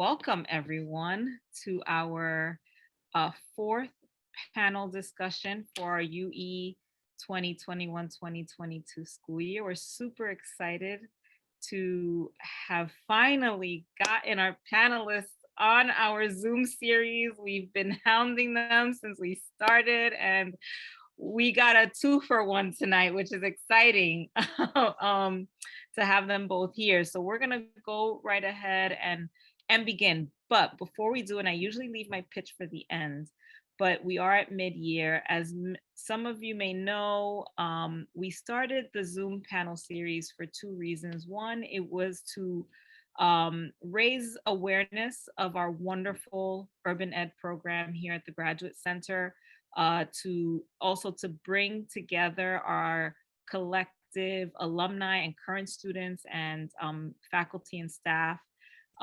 welcome everyone to our fourth panel discussion for our UE 2021-2022 school year. We're super excited to have finally gotten our panelists on our Zoom series. We've been hounding them since we started, and we got a 2-for-1 tonight, which is exciting to have them both here. So we're gonna go right ahead and begin. But before we do, and I usually leave my pitch for the end, but we are at mid-year. As some of you may know, we started the Zoom panel series for 2 reasons. One, it was to raise awareness of our wonderful urban ed program here at the Graduate Center, to bring together our collective alumni and current students and faculty and staff,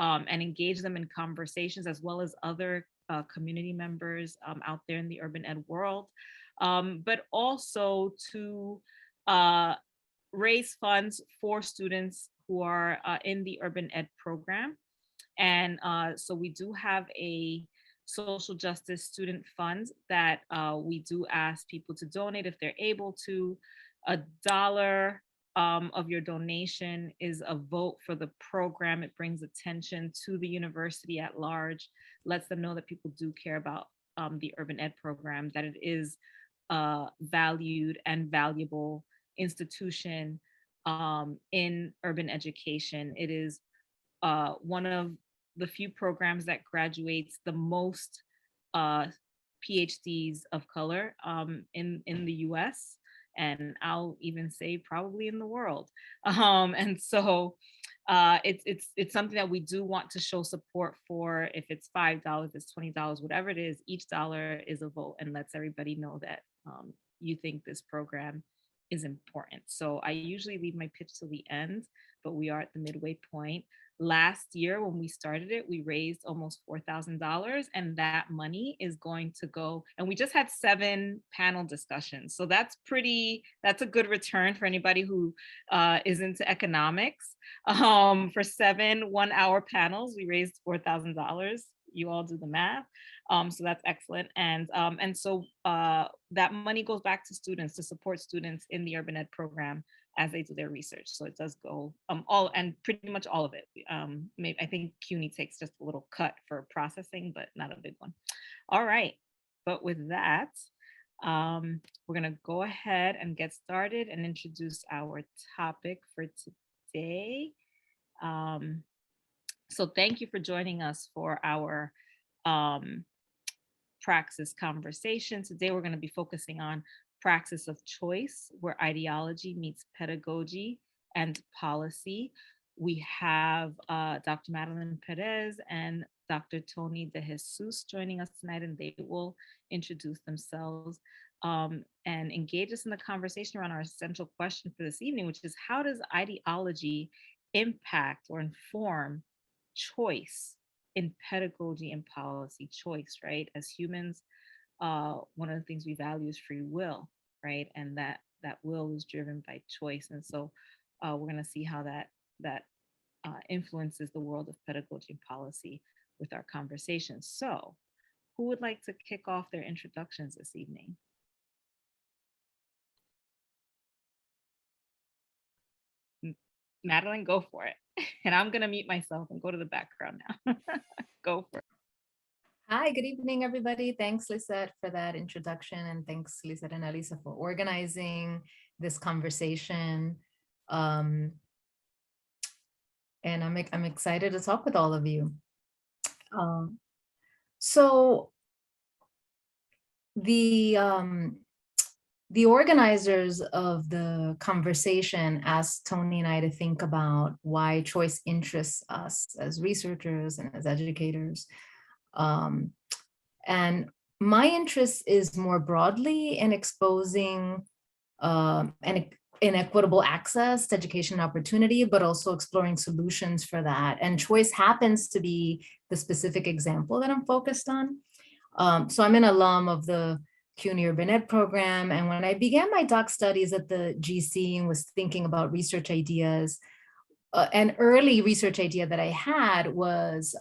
and engage them in conversations, as well as other community members out there in the urban ed world, but also to raise funds for students who are in the urban ed program. And so we do have a social justice student fund that we do ask people to donate if they're able to. $1 of your donation is a vote for the program. It brings attention to the university at large, lets them know that people do care about the urban ed program, that it is a valued and valuable institution in urban education. It is one of the few programs that graduates the most PhDs of color in the US, and I'll even say probably in the world. And so it's something that we do want to show support for. If it's $5, if it's $20, whatever it is, each dollar is a vote and lets everybody know that you think this program is important. So I usually leave my pitch till the end, but we are at the midway point. Last year, when we started it, we raised almost $4,000, and that money is going to go, and we just had 7 panel discussions. So that's a good return for anybody who is into economics. For 7 one-hour panels, we raised $4,000. You all do the math. So that's excellent. And so that money goes back to students, to support students in the urban ed program as they do their research. So it does go pretty much all of it. I think CUNY takes just a little cut for processing, but not a big one. All right, but with that, we're gonna go ahead and get started and introduce our topic for today. So thank you for joining us for our Praxis conversation. Today, we're gonna be focusing on praxis of choice, where ideology meets pedagogy and policy. We have Dr. Madeline Pérez and Dr. Tony de Jesús joining us tonight, and they will introduce themselves and engage us in the conversation around our essential question for this evening, which is, how does ideology impact or inform choice in pedagogy and policy? Choice, right? As humans, one of the things we value is free will, right? And that will is driven by choice. And so we're going to see how that influences the world of pedagogy and policy with our conversation. So who would like to kick off their introductions this evening? Madeline, go for it. And I'm going to mute myself and go to the background now. Go for it. Hi, good evening, everybody. Thanks, Lisette, for that introduction. And thanks, Lisette and Elisa, for organizing this conversation. And I'm excited to talk with all of you. So the organizers of the conversation asked Tony and I to think about why choice interests us as researchers and as educators. And my interest is more broadly in exposing inequitable access to education opportunity, but also exploring solutions for that. And choice happens to be the specific example that I'm focused on. So I'm an alum of the CUNY Urban Ed program. And when I began my doc studies at the GC and was thinking about research ideas, an early research idea that I had was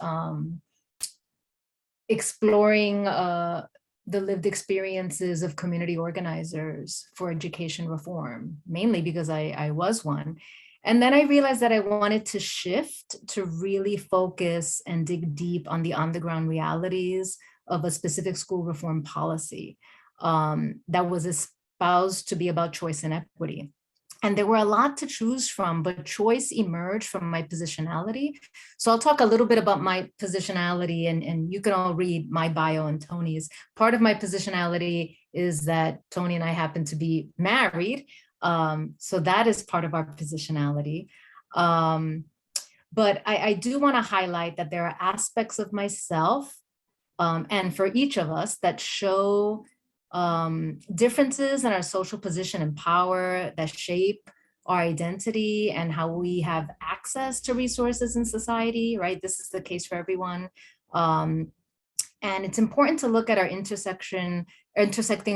exploring the lived experiences of community organizers for education reform, mainly because I was one. And then I realized that I wanted to shift to really focus and dig deep on the ground realities of a specific school reform policy that was espoused to be about choice and equity. And there were a lot to choose from, but choice emerged from my positionality. So I'll talk a little bit about my positionality, and you can all read my bio and Tony's. Part of my positionality is that Tony and I happen to be married. So that is part of our positionality. But I do want to highlight that there are aspects of myself and for each of us that show differences in our social position and power that shape our identity and how we have access to resources in society, right? This is the case for everyone. And it's important to look at our intersecting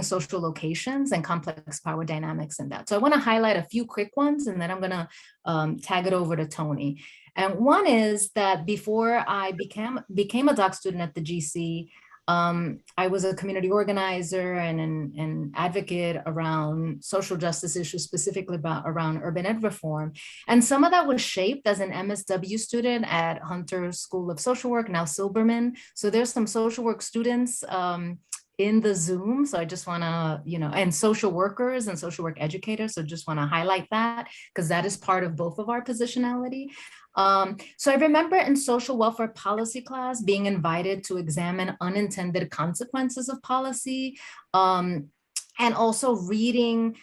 social locations and complex power dynamics in that. So I want to highlight a few quick ones, and then I'm going to tag it over to Tony. And one is that before I became a doc student at the GC, I was a community organizer and an advocate around social justice issues, specifically around urban ed reform. And some of that was shaped as an MSW student at Hunter School of Social Work, now Silberman. So there's some social work students in the Zoom. So I just want to, and social workers and social work educators. So just want to highlight that because that is part of both of our positionality. So I remember in social welfare policy class being invited to examine unintended consequences of policy, and also reading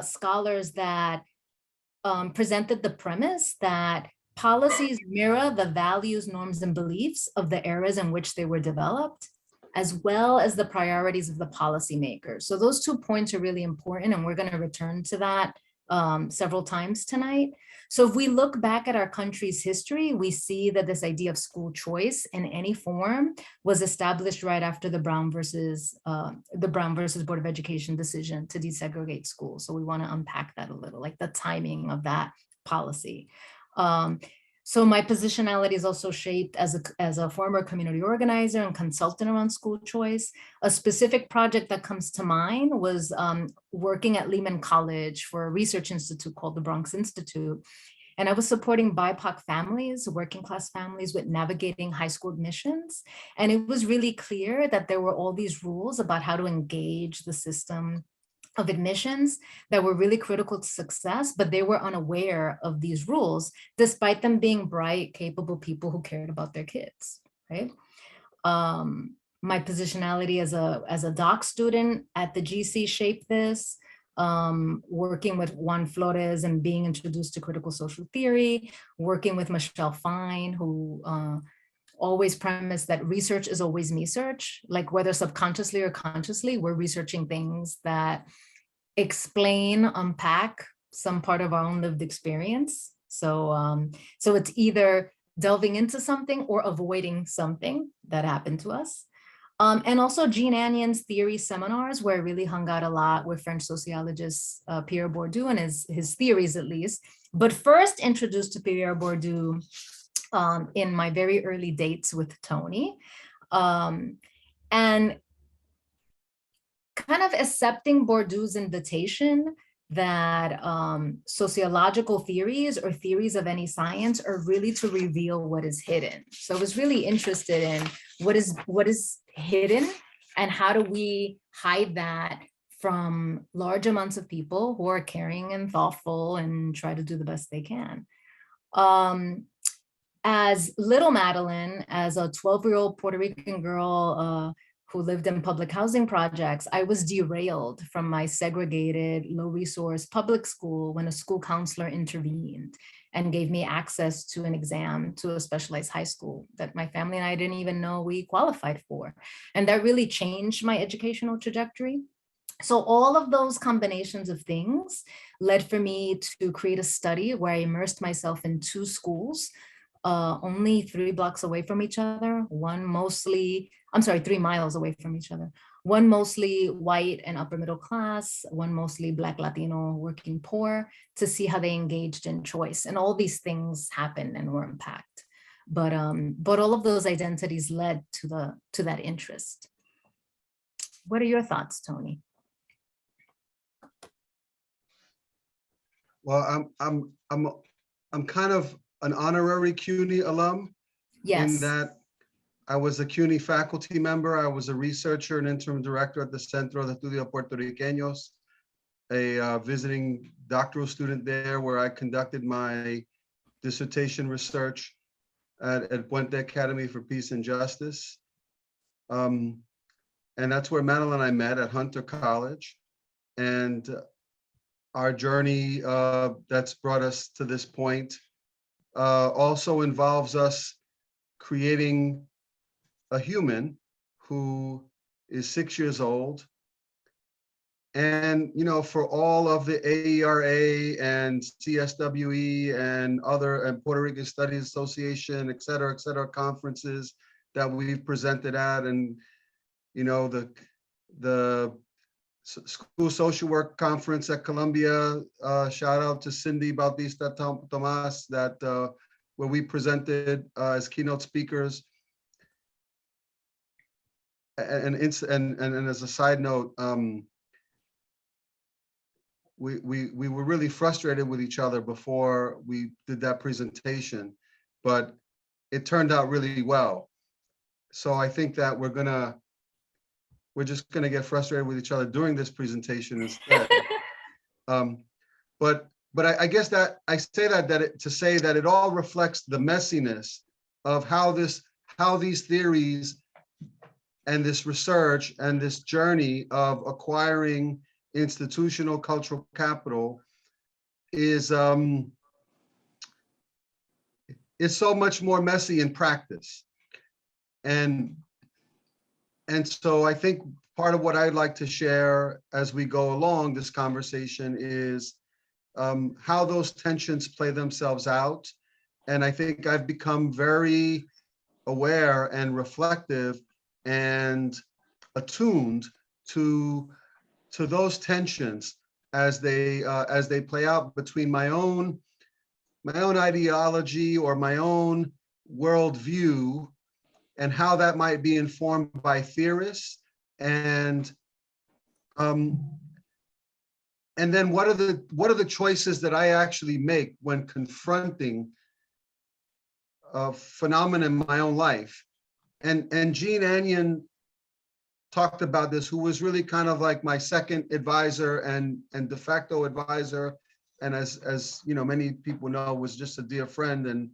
scholars that presented the premise that policies mirror the values, norms, and beliefs of the eras in which they were developed, as well as the priorities of the policymakers. So those 2 points are really important, and we're going to return to that several times tonight. So if we look back at our country's history, we see that this idea of school choice in any form was established right after the Brown versus Board of Education decision to desegregate schools. So we want to unpack that a little, like the timing of that policy. So my positionality is also shaped as a former community organizer and consultant around school choice. A specific project that comes to mind was working at Lehman College for a research institute called the Bronx Institute. And I was supporting BIPOC families, working class families, with navigating high school admissions. And it was really clear that there were all these rules about how to engage the system of admissions that were really critical to success, but they were unaware of these rules, despite them being bright, capable people who cared about their kids, right? My positionality as a doc student at the GC shaped this, working with Juan Flores and being introduced to critical social theory, working with Michelle Fine, who always premise that research is always me-search, like whether subconsciously or consciously, we're researching things that explain, unpack some part of our own lived experience. So, so it's either delving into something or avoiding something that happened to us. And also Jean Annion's theory seminars, where I really hung out a lot with French sociologist Pierre Bourdieu and his theories, at least. But first introduced to Pierre Bourdieu in my very early dates with Tony, and kind of accepting Bourdieu's invitation that sociological theories or theories of any science are really to reveal what is hidden. So I was really interested in what is hidden and how do we hide that from large amounts of people who are caring and thoughtful and try to do the best they can. As little Madeline, as a 12-year-old Puerto Rican girl who lived in public housing projects, I was derailed from my segregated, low-resource public school when a school counselor intervened and gave me access to an exam to a specialized high school that my family and I didn't even know we qualified for. And that really changed my educational trajectory. So all of those combinations of things led for me to create a study where I immersed myself in 2 schools, only 3 blocks away from each other, one mostly, I'm sorry, 3 miles away from each other. One mostly white and upper middle class, one mostly Black, Latino, working poor, to see how they engaged in choice. And all these things happened and were impacted. But all of those identities led to that interest. What are your thoughts, Tony? Well, I'm kind of an honorary CUNY alum. Yes. In that I was a CUNY faculty member. I was a researcher and interim director at the Centro de Estudios Puertorriqueños, a visiting doctoral student there, where I conducted my dissertation research at Puente Academy for Peace and Justice. And that's where Madeline and I met, at Hunter College. And our journey that's brought us to this point also involves us creating a human who is 6 years old. And, you know, for all of the AERA and CSWE and other, and Puerto Rican Studies Association, et cetera, conferences that we've presented at, and, you know, the School Social Work Conference at Columbia, shout out to Cindy Bautista Tomas, that where we presented as keynote speakers. And as a side note, we were really frustrated with each other before we did that presentation, but it turned out really well. So I think that we're just gonna get frustrated with each other during this presentation instead. But I guess that I say that to say that it all reflects the messiness of how these theories and this research and this journey of acquiring institutional cultural capital is so much more messy in practice. And so I think part of what I'd like to share as we go along this conversation is how those tensions play themselves out. And I think I've become very aware and reflective and attuned to those tensions as they play out between my own ideology or my own worldview, and how that might be informed by theorists, and then what are the choices that I actually make when confronting a phenomenon in my own life. And Jean Anyon talked about this, who was really kind of like my second advisor and de facto advisor, and as you know, many people know, was just a dear friend and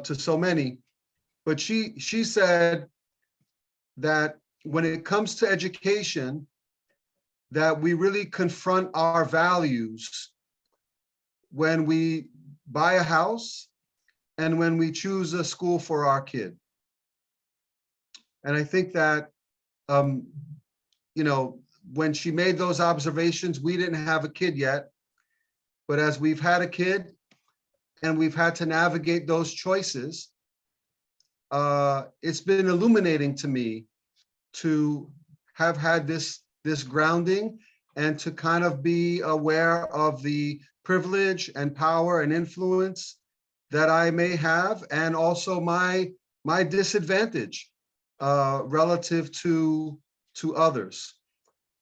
to so many. But she said that when it comes to education, that we really confront our values when we buy a house and when we choose a school for our kid. And I think that, you know, when she made those observations, we didn't have a kid yet, but as we've had a kid and we've had to navigate those choices, it's been illuminating to me to have had this grounding and to kind of be aware of the privilege and power and influence that I may have, and also my disadvantage relative to others.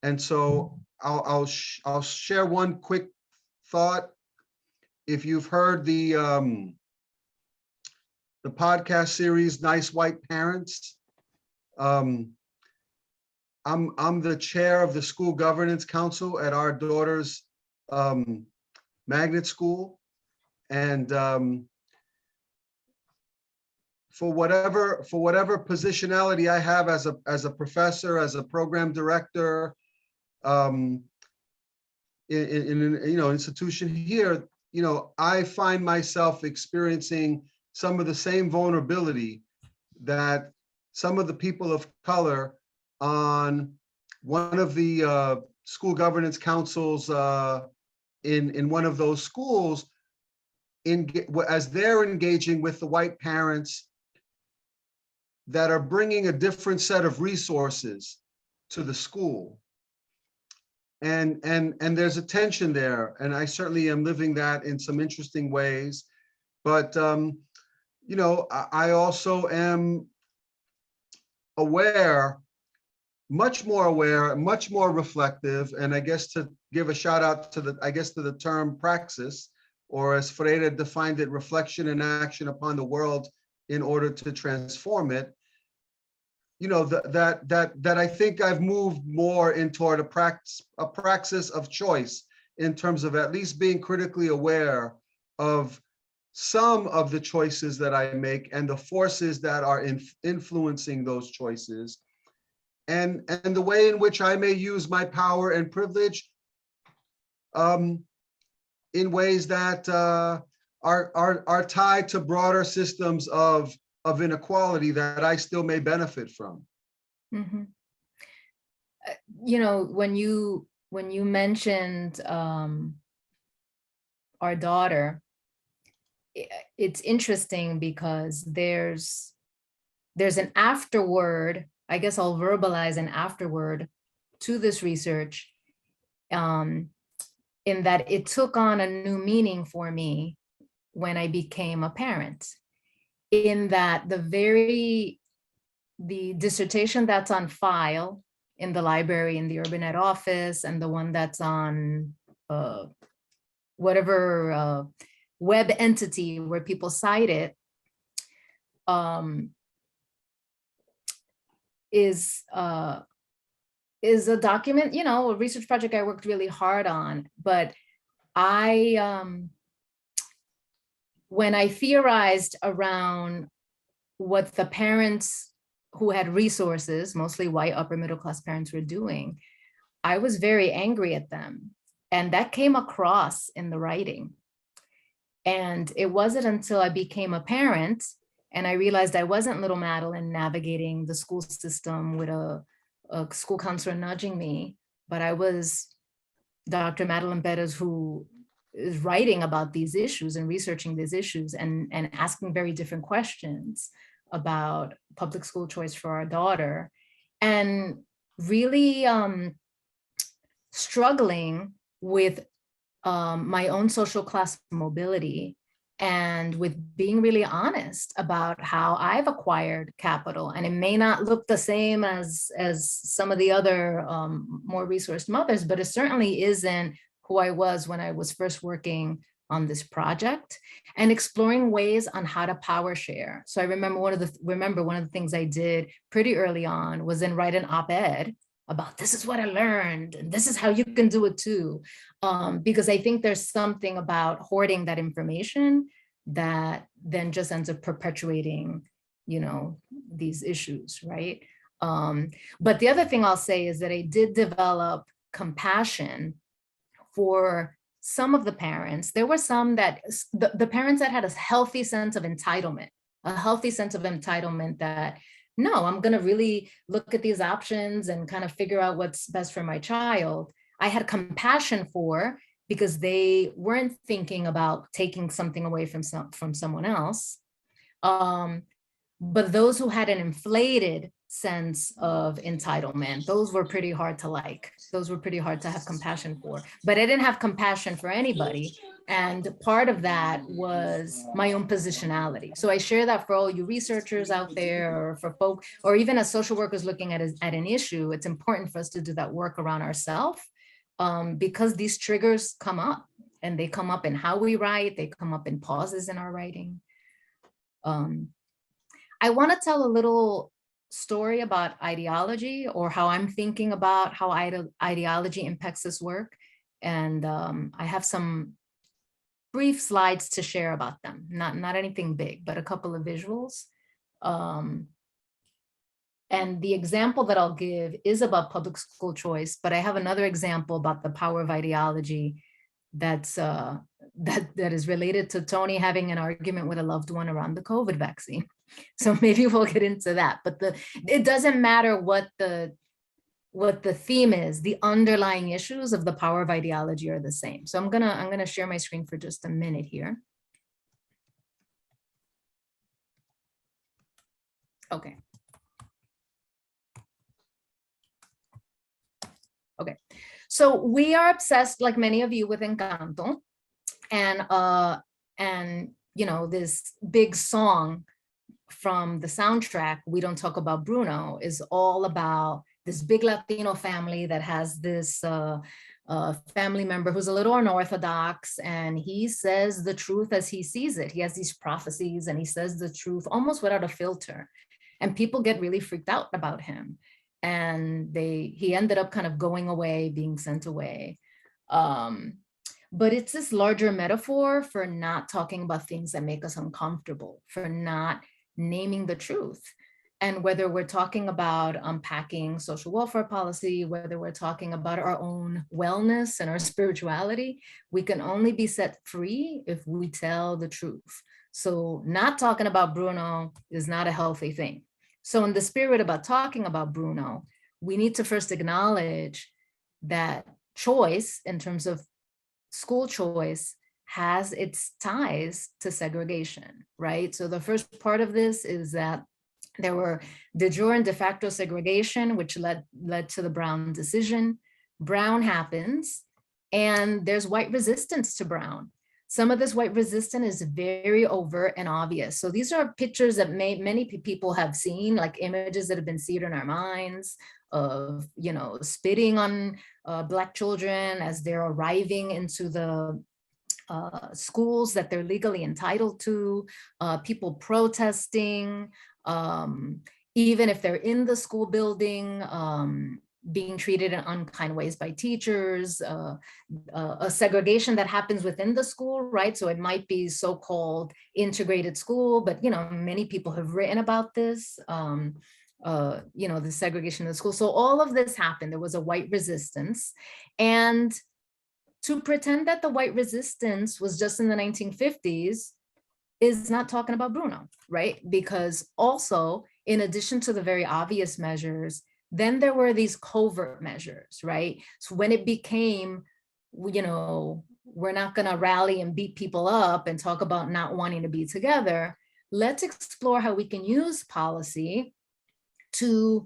And so I'll share one quick thought. If you've heard the podcast series Nice White Parents, I'm the chair of the School Governance Council at our daughter's magnet school, and for whatever positionality I have as a professor, as a program director, in you know, institution here, you know, I find myself experiencing some of the same vulnerability that some of the people of color on one of the school governance councils in one of those schools as they're engaging with the white parents that are bringing a different set of resources to the school. And there's a tension there, and I certainly am living that in some interesting ways. But you know, I also am aware, much more aware, much more reflective, and I guess to give a shout out to the term praxis, or as Freire defined it, reflection and action upon the world in order to transform it. You know, that I think I've moved more in toward a praxis of choice, in terms of at least being critically aware of some of the choices that I make and the forces that are influencing those choices, and the way in which I may use my power and privilege in ways that are tied to broader systems of inequality that I still may benefit from. Mm-hmm. You know, when you mentioned our daughter, it's interesting because there's an afterword. I guess I'll verbalize an afterword to this research, in that it took on a new meaning for me when I became a parent. In that the dissertation that's on file in the library in the Urban Ed office, and the one that's on whatever web entity where people cite it, is a document, you know, a research project I worked really hard on. But when I theorized around what the parents who had resources, mostly white upper middle class parents, were doing, I was very angry at them. And that came across in the writing. And it wasn't until I became a parent and I realized I wasn't little Madeline navigating the school system with a school counselor nudging me, but I was Dr. Madeline Pérez, who is writing about these issues and researching these issues and asking very different questions about public school choice for our daughter, and really struggling with my own social class mobility, and with being really honest about how I've acquired capital. And it may not look the same as some of the other more resourced mothers, but it certainly isn't who I was when I was first working on this project, and exploring ways on how to power share. So I remember one of the things I did pretty early on was then write an op-ed about, this is what I learned, and this is how you can do it too. Because I think there's something about hoarding that information that then just ends up perpetuating, you know, these issues, right? But the other thing I'll say is that I did develop compassion for some of the parents. There were some that, the parents that had a healthy sense of entitlement, that, no, I'm gonna really look at these options and kind of figure out what's best for my child. I had compassion for, because they weren't thinking about taking something away from someone else. But those who had an inflated sense of entitlement, those were pretty hard to like. Those were pretty hard to have compassion for. But I didn't have compassion for anybody. And part of that was my own positionality. So I share that for all you researchers out there, or for folk, or even as social workers looking at an issue, it's important for us to do that work around ourselves, because these triggers come up, and they come up in how we write, they come up in pauses in our writing. I want to tell a little story about ideology, or how I'm thinking about how ideology impacts this work. And I have some brief slides to share about them, not anything big, but a couple of visuals. And the example that I'll give is about public school choice, but I have another example about the power of ideology that is related to Tony having an argument with a loved one around the COVID vaccine. So maybe we'll get into that, but it doesn't matter what the theme is, the underlying issues of the power of ideology are the same. So I'm gonna share my screen for just a minute here. Okay. Okay, so we are obsessed, like many of you, with Encanto, and you know, this big song from the soundtrack, We Don't Talk About Bruno, is all about this big Latino family that has this family member who's a little unorthodox, and he says the truth as he sees it. He has these prophecies and he says the truth almost without a filter, and people get really freaked out about him. And he ended up kind of going away, being sent away. But it's this larger metaphor for not talking about things that make us uncomfortable, for not naming the truth. And whether we're talking about unpacking social welfare policy, whether we're talking about our own wellness and our spirituality, we can only be set free if we tell the truth. So not talking about Bruno is not a healthy thing. So in the spirit about talking about Bruno, we need to first acknowledge that choice, in terms of school choice, has its ties to segregation, right? So the first part of this is that there were de jure and de facto segregation, which led to the Brown decision. Brown happens, and there's white resistance to Brown. Some of this white resistance is very overt and obvious. So these are pictures that many people have seen, like images that have been seared in our minds of, you know, spitting on Black children as they're arriving into the schools that they're legally entitled to, people protesting, even if they're in the school building, being treated in unkind ways by teachers, a segregation that happens within the school, right? So it might be so-called integrated school, but, you know, many people have written about this, you know, the segregation of the school. So all of this happened. There was a white resistance. And to pretend that the white resistance was just in the 1950s is not talking about Bruno, right? Because also, in addition to the very obvious measures, then there were these covert measures, right? So when it became, you know, we're not gonna rally and beat people up and talk about not wanting to be together, let's explore how we can use policy to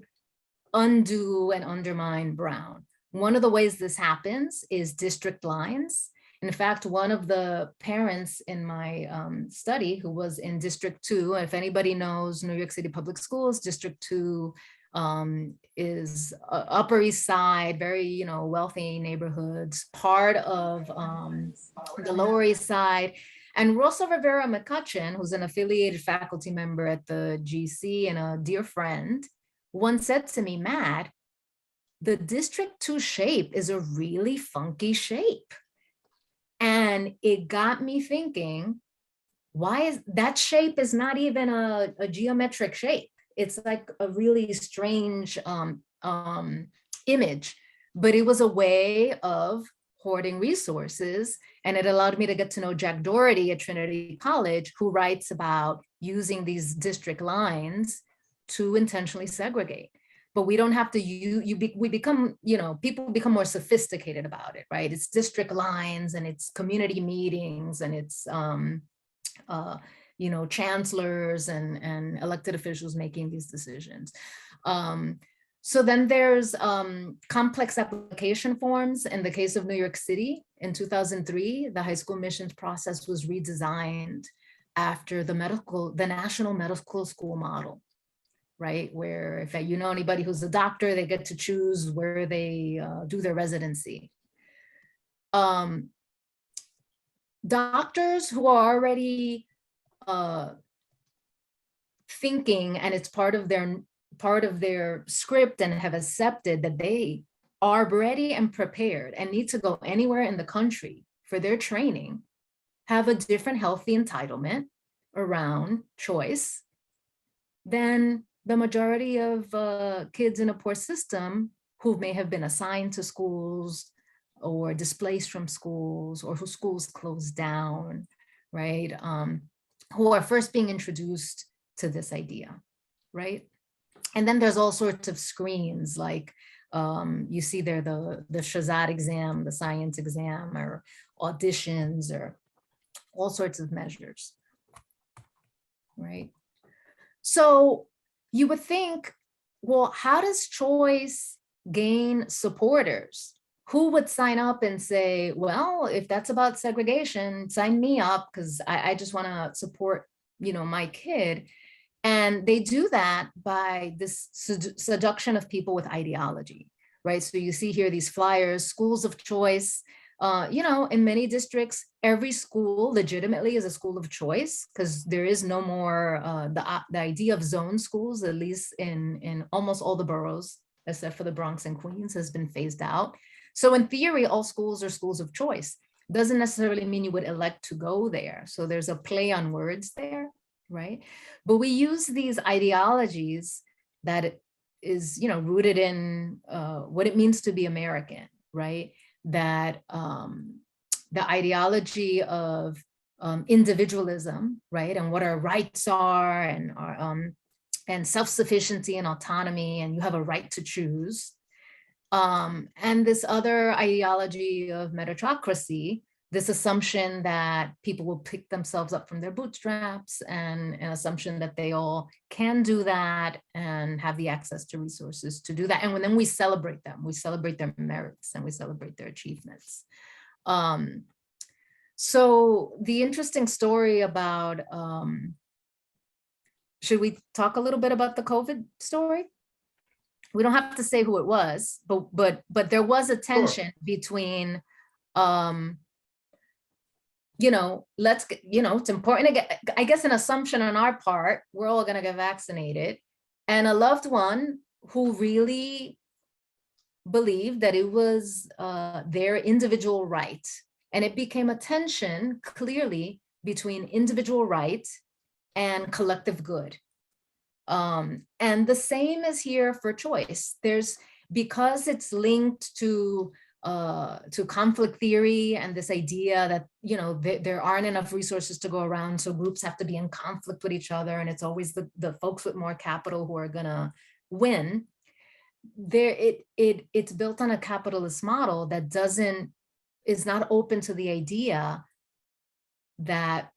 undo and undermine Brown. One of the ways this happens is district lines. In fact, one of the parents in my study who was in District 2, if anybody knows New York City Public Schools, District 2 is Upper East Side, very, you know, wealthy neighborhoods, part of the Lower East Side. And Rosa Rivera McCutcheon, who's an affiliated faculty member at the GC and a dear friend, once said to me, Mad, the District 2 shape is a really funky shape. And it got me thinking, why is that shape is not even a geometric shape? It's like a really strange image, but it was a way of hoarding resources. And it allowed me to get to know Jack Doherty at Trinity College, who writes about using these district lines to intentionally segregate. But we don't have to we become, you know, people become more sophisticated about it, right? It's district lines and it's community meetings and it's, you know, chancellors and elected officials making these decisions. So then there's complex application forms. In the case of New York City, in 2003, the high school admissions process was redesigned after the national medical school model, right? Where if you know anybody who's a doctor, they get to choose where they do their residency. Doctors who are already thinking, and it's part of their script, and have accepted that they are ready and prepared and need to go anywhere in the country for their training, have a different healthy entitlement around choice than the majority of kids in a poor system who may have been assigned to schools or displaced from schools, or whose schools closed down, right? Who are first being introduced to this idea, right? And then there's all sorts of screens, like you see there the Shahzad exam, the science exam, or auditions, or all sorts of measures, right? So you would think, well, how does choice gain supporters? Who would sign up and say, well, if that's about segregation, sign me up, because I just want to support, my kid. And they do that by this seduction of people with ideology, right? So you see here these flyers, schools of choice. In many districts, every school legitimately is a school of choice, because there is no more the idea of zone schools, at least in almost all the boroughs, except for the Bronx and Queens, has been phased out. So in theory, all schools are schools of choice. Doesn't necessarily mean you would elect to go there. So there's a play on words there, right? But we use these ideologies that is, rooted in what it means to be American, right? That the ideology of individualism, right? And what our rights are, and our and self-sufficiency and autonomy, and you have a right to choose. And this other ideology of meritocracy, this assumption that people will pick themselves up from their bootstraps, and an assumption that they all can do that and have the access to resources to do that. And then we celebrate them, we celebrate their merits, and we celebrate their achievements. So the interesting story about, should we talk a little bit about the COVID story? We don't have to say who it was, but there was a tension between, it's important to get, I guess, an assumption on our part, we're all going to get vaccinated, and a loved one who really believed that it was their individual right. And it became a tension clearly between individual right and collective good. And the same is here for choice. Because it's linked to conflict theory and this idea that, there aren't enough resources to go around, so groups have to be in conflict with each other, and it's always the folks with more capital who are gonna win. It's built on a capitalist model that is not open to the idea that,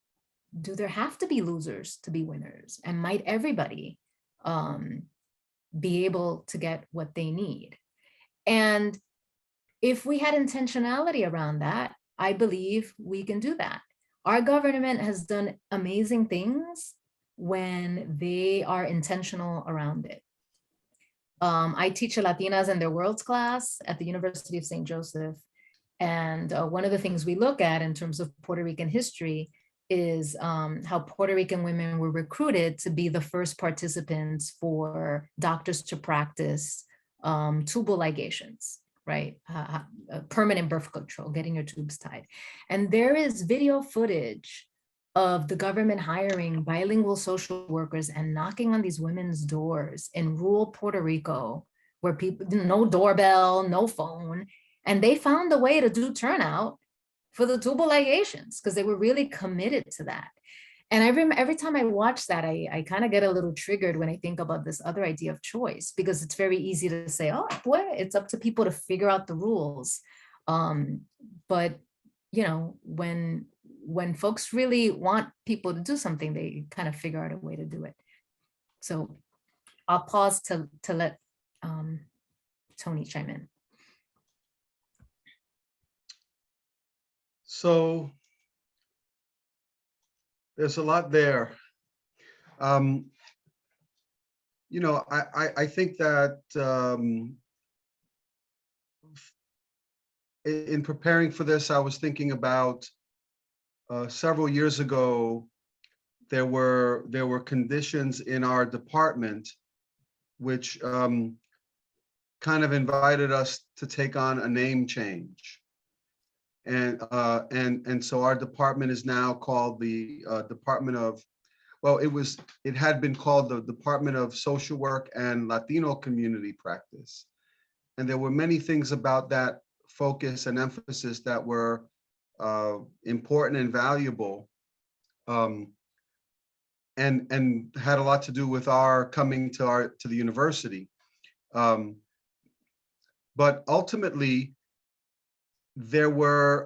do there have to be losers to be winners? And might everybody be able to get what they need? And if we had intentionality around that, I believe we can do that. Our government has done amazing things when they are intentional around it. I teach a Latinas and Their Worlds class at the University of St. Joseph. And one of the things we look at in terms of Puerto Rican history is how Puerto Rican women were recruited to be the first participants for doctors to practice tubal ligations, right? Permanent birth control, getting your tubes tied. And there is video footage of the government hiring bilingual social workers and knocking on these women's doors in rural Puerto Rico, where people, no doorbell, no phone, and they found a way to do turnout for the tubal ligations because they were really committed to that. And I remember every time I watch that, I kind of get a little triggered when I think about this other idea of choice, because it's very easy to say, oh, boy, it's up to people to figure out the rules. But, when folks really want people to do something, they kind of figure out a way to do it. So I'll pause to let Tony chime in. So there's a lot there. I think that in preparing for this, I was thinking about several years ago, there were conditions in our department which kind of invited us to take on a name change. And so our department is now called the Department of, well, it had been called the Department of Social Work and Latino Community Practice. And there were many things about that focus and emphasis that were important and valuable, and had a lot to do with our coming to the university. But ultimately, there were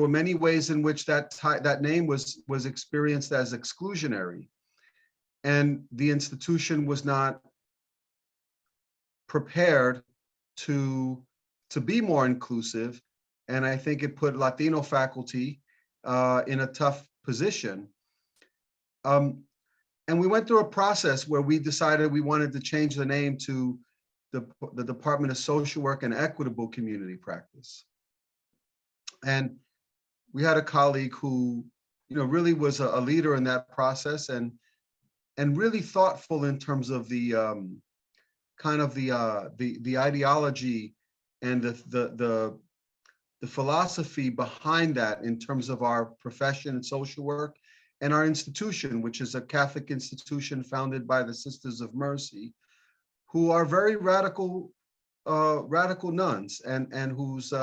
many ways in which that name was experienced as exclusionary, and the institution was not prepared to be more inclusive. And I think it put Latino faculty in a tough position. And we went through a process where we decided we wanted to change the name to the Department of Social Work and Equitable Community Practice. And we had a colleague who, really was a leader in that process, and really thoughtful in terms of the kind of the ideology and the philosophy behind that in terms of our profession in social work and our institution, which is a Catholic institution founded by the Sisters of Mercy, who are very radical nuns, and whose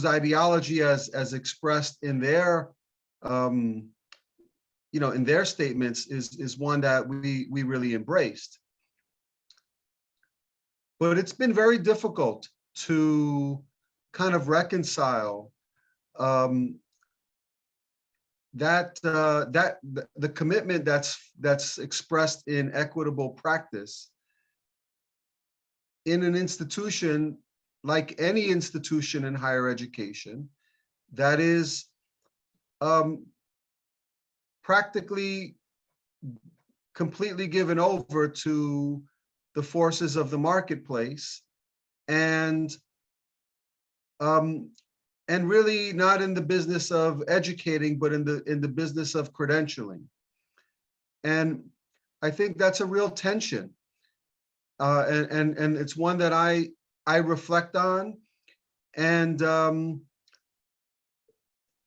ideology, as expressed in their in their statements, is one that we really embraced. But it's been very difficult to kind of reconcile the commitment that's expressed in equitable practice in an institution like any institution in higher education that is practically completely given over to the forces of the marketplace, and really not in the business of educating, but in the business of credentialing. And I think that's a real tension, and it's one that I reflect on, and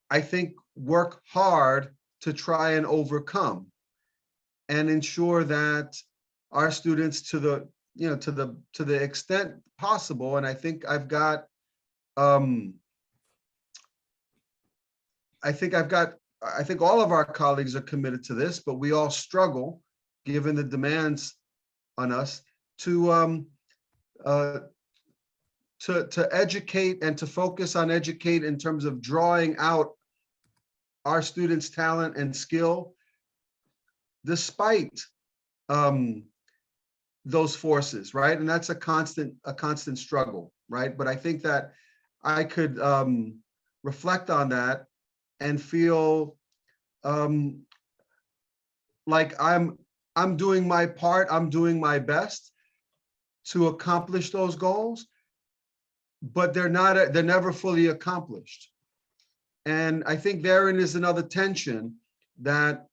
I think work hard to try and overcome and ensure that our students, to the extent possible, and I think all of our colleagues are committed to this, but we all struggle, given the demands on us, to educate and to focus on educate in terms of drawing out our students' talent and skill, despite those forces, right? And that's a constant struggle, right? But I think that I could reflect on that and feel like I'm doing my part, I'm doing my best to accomplish those goals, but they're never fully accomplished. And I think therein is another tension that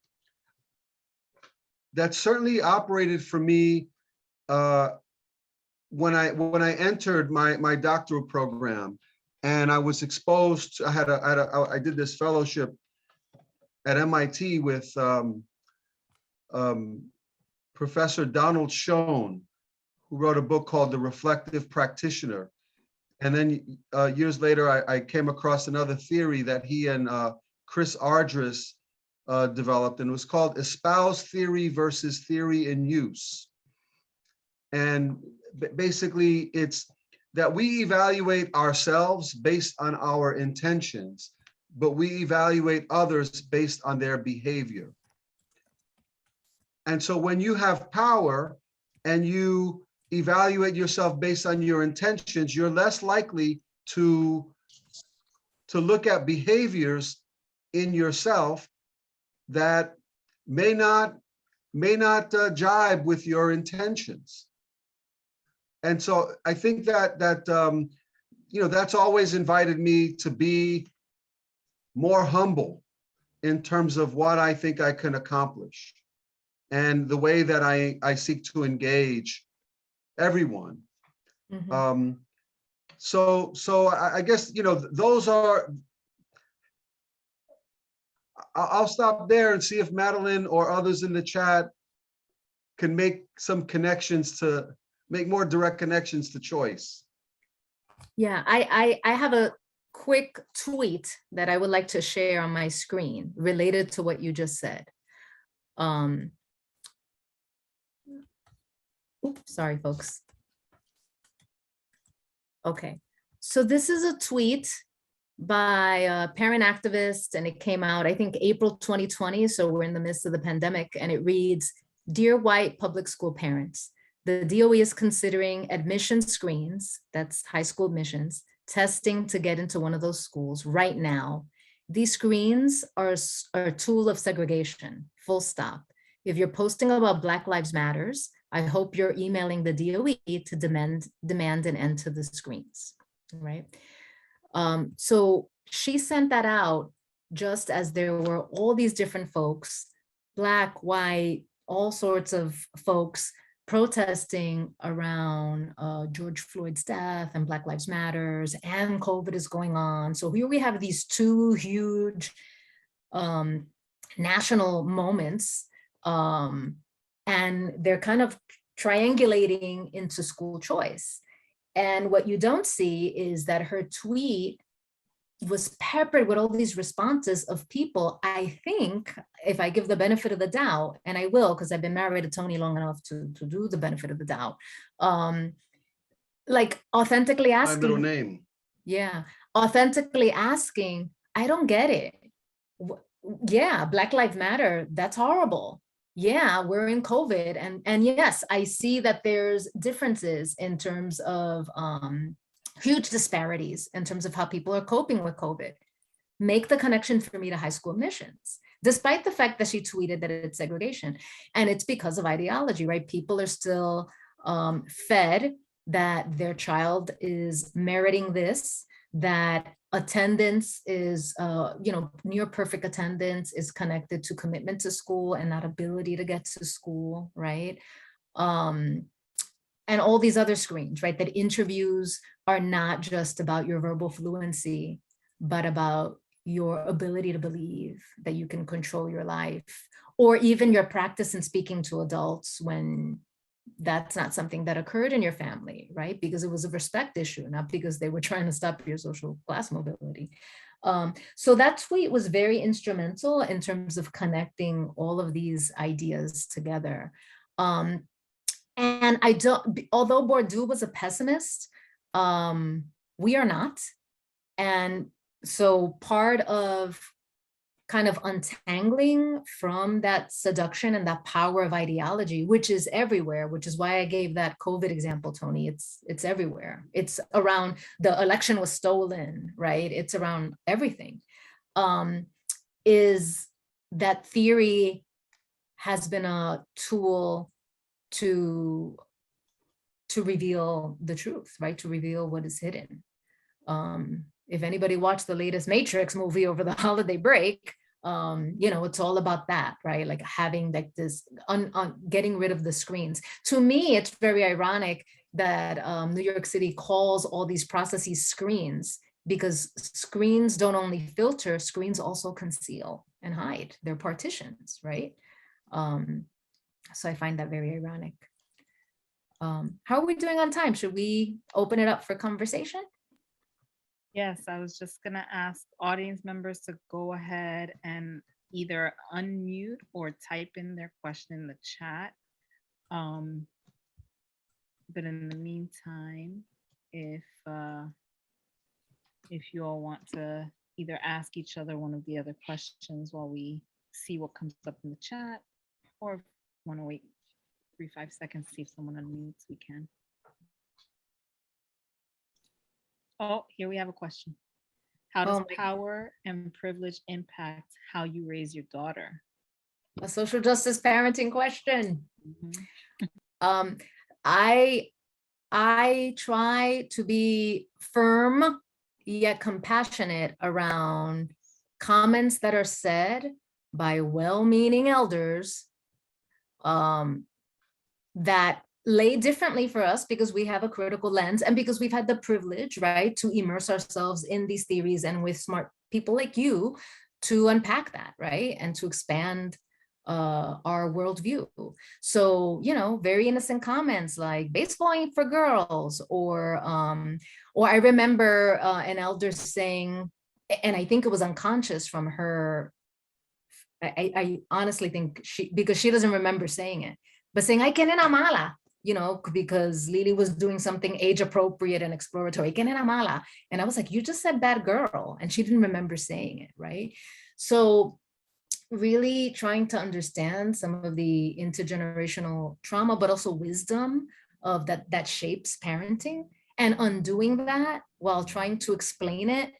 certainly operated for me when I entered my doctoral program, and I was exposed. I did this fellowship at MIT with Professor Donald Schoen, who wrote a book called The Reflective Practitioner. And then years later, I came across another theory that he and Chris Ardress developed, and it was called Espouse Theory versus Theory in Use. And basically, it's that we evaluate ourselves based on our intentions, but we evaluate others based on their behavior. And so when you have power and you evaluate yourself based on your intentions, you're less likely to look at behaviors in yourself that may not jibe with your intentions. And so I think that that's always invited me to be more humble in terms of what I think I can accomplish and the way that I seek to engage everyone. Mm-hmm. So I guess, those are, I'll stop there and see if Madeline or others in the chat can make more direct connections to choice. Yeah, I have a quick tweet that I would like to share on my screen related to what you just said. Oops, sorry, folks. Okay, so this is a tweet by a parent activist, and it came out, I think, April 2020. So we're in the midst of the pandemic, and it reads, "Dear white public school parents, the DOE is considering admission screens, that's high school admissions, testing to get into one of those schools right now. These screens are a tool of segregation, full stop. If you're posting about Black Lives Matters, I hope you're emailing the DOE to demand an end to the screens," right? So she sent that out just as there were all these different folks, Black, white, all sorts of folks protesting around George Floyd's death and Black Lives Matters, and COVID is going on. So here we have these two huge national moments, and they're kind of triangulating into school choice. And what you don't see is that her tweet was peppered with all these responses of people, I think, if I give the benefit of the doubt, and I will, because I've been married to Tony long enough to do the benefit of the doubt, like authentically asking. My middle name. Yeah, authentically asking, I don't get it. Yeah, Black Lives Matter, that's horrible. Yeah, we're in COVID, and yes, I see that there's differences in terms of huge disparities in terms of how people are coping with COVID. Make the connection for me to high school admissions, despite the fact that she tweeted that it's segregation. And it's because of ideology, right? People are still fed that their child is meriting this, that attendance is, near perfect attendance is connected to commitment to school and not ability to get to school, right? And all these other screens, right? That interviews are not just about your verbal fluency, but about your ability to believe that you can control your life, or even your practice in speaking to adults when that's not something that occurred in your family, right? Because it was a respect issue, not because they were trying to stop your social class mobility. So that tweet was very instrumental in terms of connecting all of these ideas together. And although Bourdieu was a pessimist, we are not. And so part of kind of untangling from that seduction and that power of ideology, which is everywhere, which is why I gave that COVID example, Tony. It's everywhere. It's around the election was stolen, right? It's around everything. Is that theory has been a tool to reveal the truth, right? To reveal what is hidden. If anybody watched the latest Matrix movie over the holiday break, it's all about that, right? Like having like this, getting rid of the screens. To me, it's very ironic that New York City calls all these processes screens, because screens don't only filter, screens also conceal and hide. They're partitions, right? So I find that very ironic. How are we doing on time? Should we open it up for conversation? Yes, I was just gonna ask audience members to go ahead and either unmute or type in their question in the chat. But in the meantime, if you all want to either ask each other one of the other questions while we see what comes up in the chat, or want to wait 3-5 seconds to see if someone unmutes, we can. Oh, here we have a question. How does power and privilege impact how you raise your daughter? A social justice parenting question. Mm-hmm. I try to be firm yet compassionate around comments that are said by well-meaning elders that lay differently for us because we have a critical lens and because we've had the privilege, right, to immerse ourselves in these theories and with smart people like you to unpack that, right, and to expand our worldview. So, very innocent comments like baseball ain't for girls, or I remember an elder saying, and I think it was unconscious from her, I honestly think because she doesn't remember saying it, but saying, "Ay, que nena mala," you know, because Lily was doing something age appropriate and exploratory. ¿Quién era mala? And I was like, you just said bad girl. And she didn't remember saying it, right? So really trying to understand some of the intergenerational trauma, but also wisdom of that shapes parenting, and undoing that while trying to explain it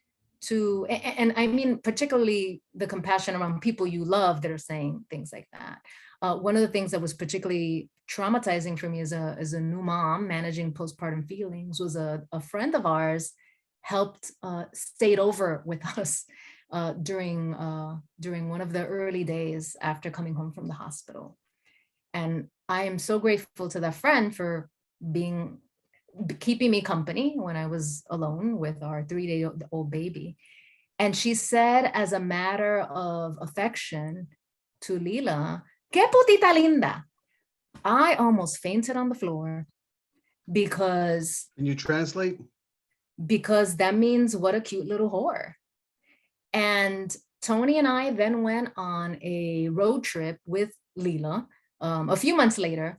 to, and I mean, particularly the compassion around people you love that are saying things like that. One of the things that was particularly traumatizing for me as a new mom managing postpartum feelings was a friend of ours helped stayed over with us during one of the early days after coming home from the hospital. And I am so grateful to that friend for keeping me company when I was alone with our 3-day-old baby. And she said, as a matter of affection to Lila, "Qué putita linda." I almost fainted on the floor because. Can you translate? Because that means what a cute little whore. And Tony and I then went on a road trip with Lila a few months later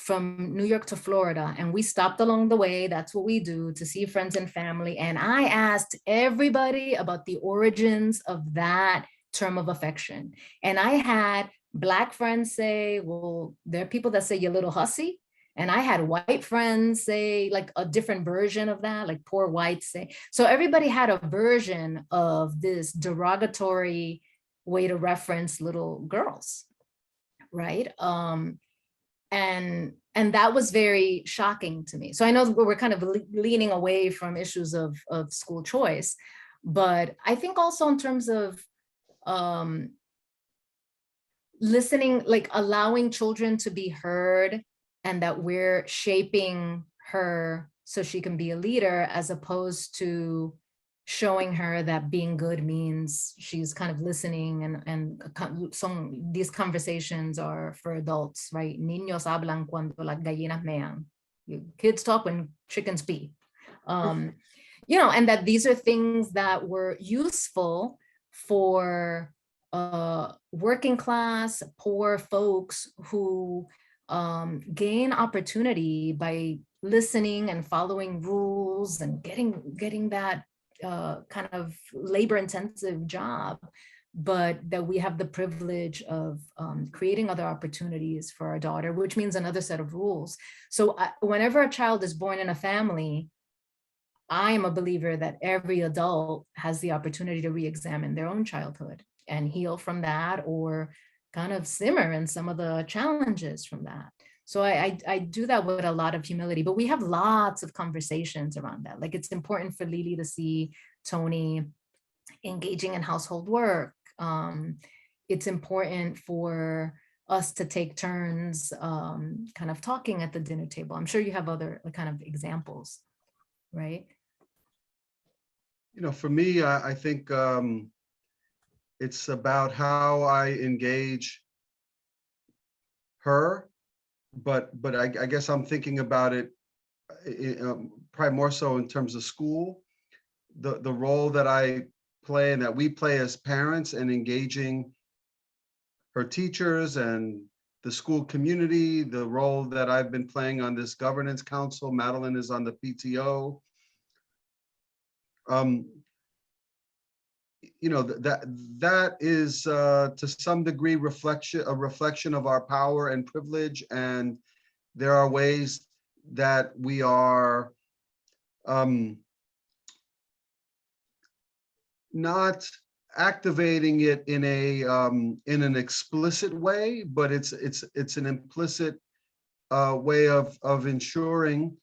from New York to Florida. And we stopped along the way. That's what we do, to see friends and family. And I asked everybody about the origins of that term of affection. And I had Black friends say, well, there are people that say you little hussy. And I had white friends say like a different version of that, like poor whites say. So everybody had a version of this derogatory way to reference little girls, right? And that was very shocking to me. So I know we're kind of leaning away from issues of school choice, but I think also in terms of listening, like allowing children to be heard, and that we're shaping her so she can be a leader, as opposed to showing her that being good means she's kind of listening, and so these conversations are for adults, right? Niños hablan cuando las gallinas mean. Kids talk when chickens pee. You know, and that these are things that were useful for working class, poor folks who gain opportunity by listening and following rules and getting that kind of labor-intensive job, but that we have the privilege of creating other opportunities for our daughter, which means another set of rules. So whenever a child is born in a family, I am a believer that every adult has the opportunity to re-examine their own childhood and heal from that, or kind of simmer in some of the challenges from that. So I do that with a lot of humility, but we have lots of conversations around that. Like, it's important for Lily to see Tony engaging in household work. It's important for us to take turns kind of talking at the dinner table. I'm sure you have other kind of examples, right? You know, for me, I think it's about how I engage her, but I guess I'm thinking about it probably more so in terms of school, the role that I play and that we play as parents, and engaging her teachers and the school community, the role that I've been playing on this governance council. Madeline is on the PTO. You know, that is to some degree a reflection of our power and privilege, and there are ways that we are not activating it in an explicit way, but it's an implicit way of ensuring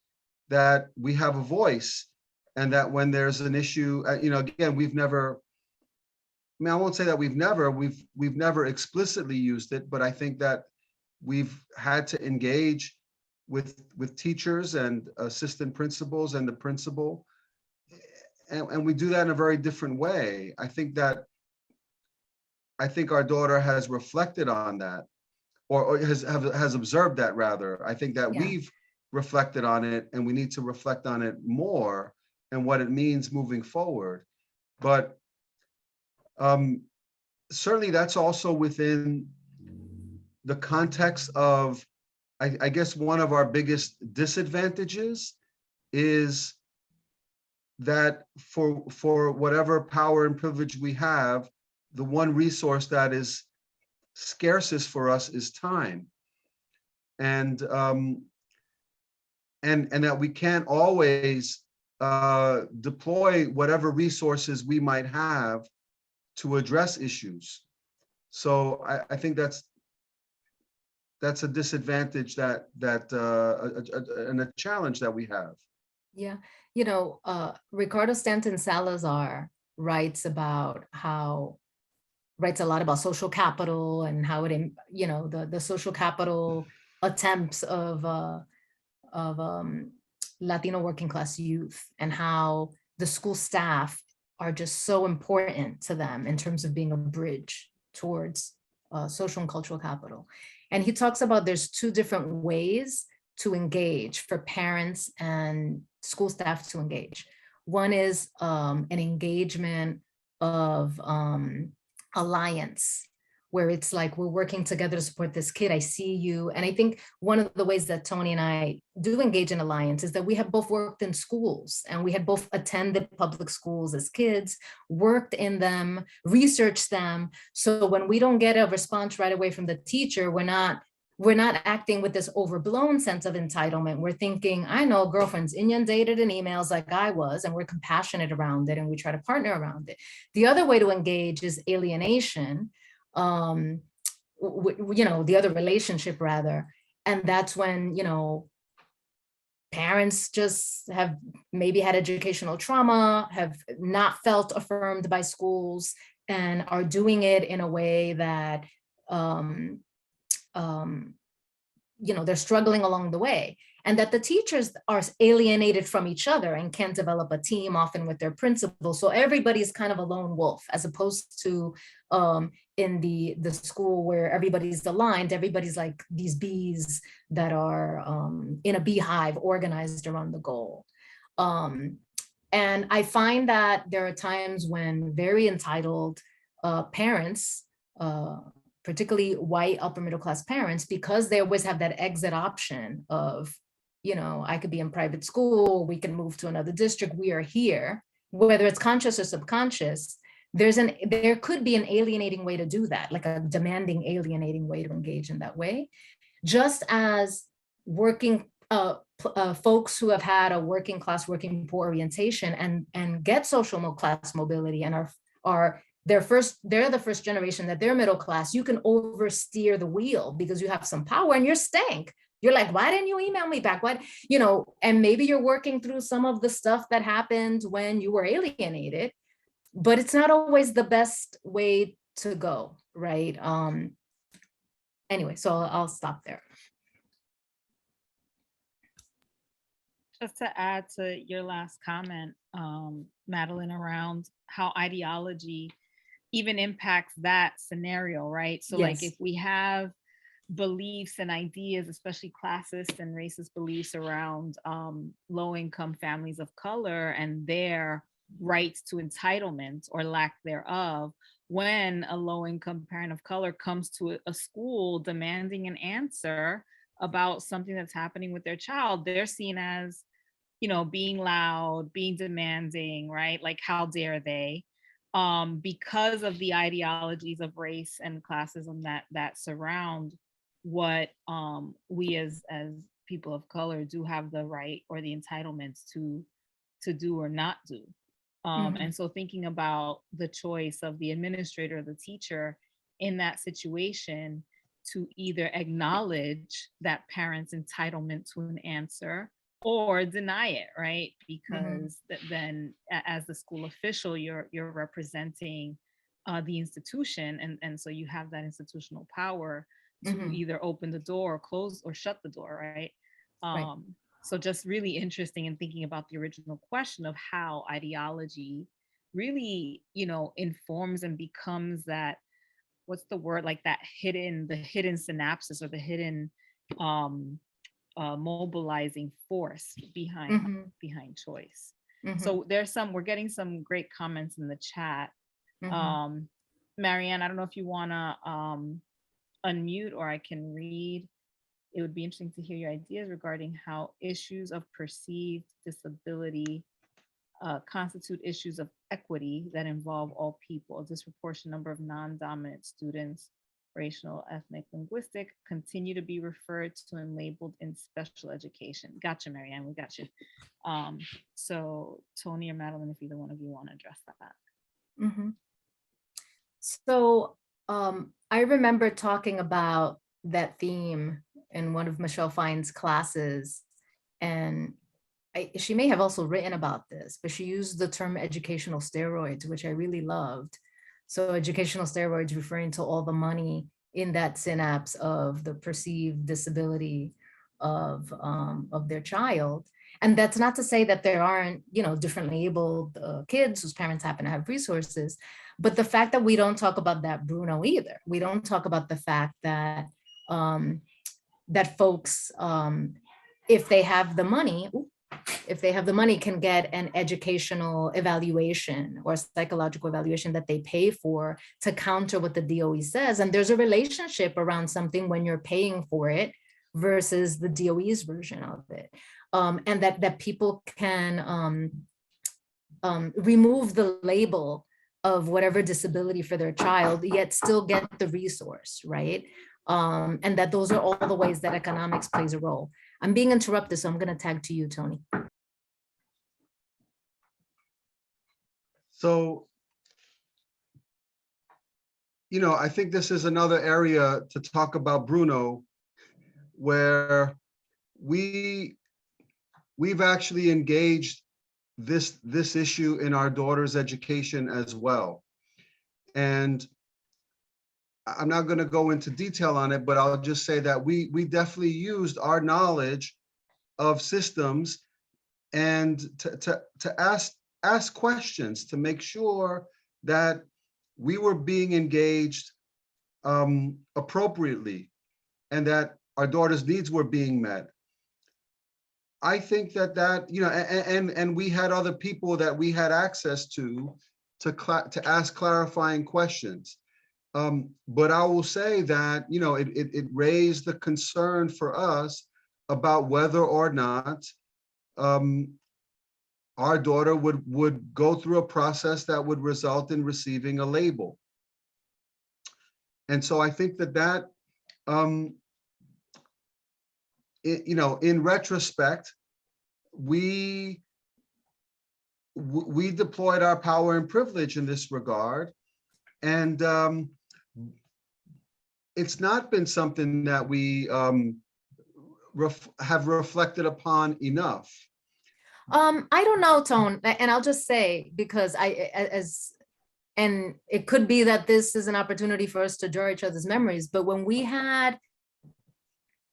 that we have a voice, and that when there's an issue, you know, again, I won't say that we've never explicitly used it, but I think that we've had to engage with teachers and assistant principals and the principal, and we do that in a very different way. I think our daughter has reflected on that, or has observed that, rather. I think that we've reflected on it, and we need to reflect on it more and what it means moving forward. But certainly that's also within the context of I guess one of our biggest disadvantages is that for whatever power and privilege we have, the one resource that is scarcest for us is time. And that we can't always deploy whatever resources we might have to address issues. So I think that's a disadvantage and a challenge that we have. Yeah, you know, Ricardo Stanton Salazar writes a lot about social capital and how it, you know, the social capital attempts of Latino working class youth, and how the school staff are just so important to them in terms of being a bridge towards social and cultural capital. And he talks about there's two different ways to engage for parents and school staff to engage. One is an engagement of alliance, where it's like, we're working together to support this kid. I see you. And I think one of the ways that Tony and I do engage in alliance is that we have both worked in schools, and we had both attended public schools as kids, worked in them, researched them. So when we don't get a response right away from the teacher, we're not acting with this overblown sense of entitlement. We're thinking, I know girlfriend's inundated in emails like I was, and we're compassionate around it, and we try to partner around it. The other way to engage is alienation, you know, the other relationship rather. And that's when, you know, parents just have maybe had educational trauma, have not felt affirmed by schools, and are doing it in a way that, you know, they're struggling along the way, and that the teachers are alienated from each other and can't develop a team often with their principal. So everybody's kind of a lone wolf, as opposed to in the school where everybody's aligned, everybody's like these bees that are in a beehive organized around the goal. And I find that there are times when very entitled parents, particularly white upper middle class parents, because they always have that exit option of, you know, I could be in private school, we can move to another district, we are here, whether it's conscious or subconscious, there could be an alienating way to do that, like a demanding, alienating way to engage in that way. Just as working folks who have had a working class, working poor orientation and get social class mobility and they're the first generation that they're middle class, you can oversteer the wheel because you have some power and you're stank. You're like, why didn't you email me back? What, you know, and maybe you're working through some of the stuff that happened when you were alienated, but it's not always the best way to go, right? Anyway, so I'll stop there. Just to add to your last comment, Madeline, around how ideology even impacts that scenario, right? So like if we have beliefs and ideas, especially classist and racist beliefs around low-income families of color and their rights to entitlement or lack thereof, when a low-income parent of color comes to a school demanding an answer about something that's happening with their child, they're seen as, you know, being loud, being demanding, right? Like, how dare they? Because of the ideologies of race and classism that surround what we as people of color do have the right or the entitlements to do or not do. And so thinking about the choice of the administrator or the teacher in that situation to either acknowledge that parent's entitlement to an answer or deny it, right? Because then as the school official, you're representing the institution. And so you have that institutional power to either open the door or close or shut the door, right? So just really interesting in thinking about the original question of how ideology really, you know, informs and becomes that, what's the word, like that the hidden synapses or the hidden mobilizing force behind choice. So we're getting some great comments in the chat. Marianne, I don't know if you wanna unmute or I can read It would be interesting to hear your ideas regarding how issues of perceived disability constitute issues of equity that involve all people. A disproportionate number of non-dominant students, racial, ethnic, linguistic, continue to be referred to and labeled in special education. Gotcha, Marianne, we got you. So Tony or Madeline, if either one of you want to address that. Mhm. So I remember talking about that theme in one of Michelle Fine's classes, and she may have also written about this, but she used the term educational steroids, which I really loved. So educational steroids referring to all the money in that synapse of the perceived disability of their child. And that's not to say that there aren't, differently abled kids whose parents happen to have resources, but the fact that we don't talk about that, Bruno, either. We don't talk about the fact that that folks, if they have the money, can get an educational evaluation or psychological evaluation that they pay for to counter what the DOE says. And there's a relationship around something when you're paying for it versus the DOE's version of it. And that people can remove the label of whatever disability for their child, yet still get the resource, right? And that those are all the ways that economics plays a role. I'm being interrupted, so I'm going to tag to you, Tony. So, I think this is another area to talk about, Bruno, where we've actually engaged this issue in our daughter's education as well. And I'm not going to go into detail on it, but I'll just say that we definitely used our knowledge of systems and to ask questions to make sure that we were being engaged appropriately and that our daughter's needs were being met. I think that and we had other people that we had access to ask clarifying questions. But I will say that, it raised the concern for us about whether or not our daughter would go through a process that would result in receiving a label. And so I think that in retrospect, we deployed our power and privilege in this regard. And it's not been something that we have reflected upon enough. I don't know, Tone, and I'll just say, because and it could be that this is an opportunity for us to draw each other's memories, but when we had,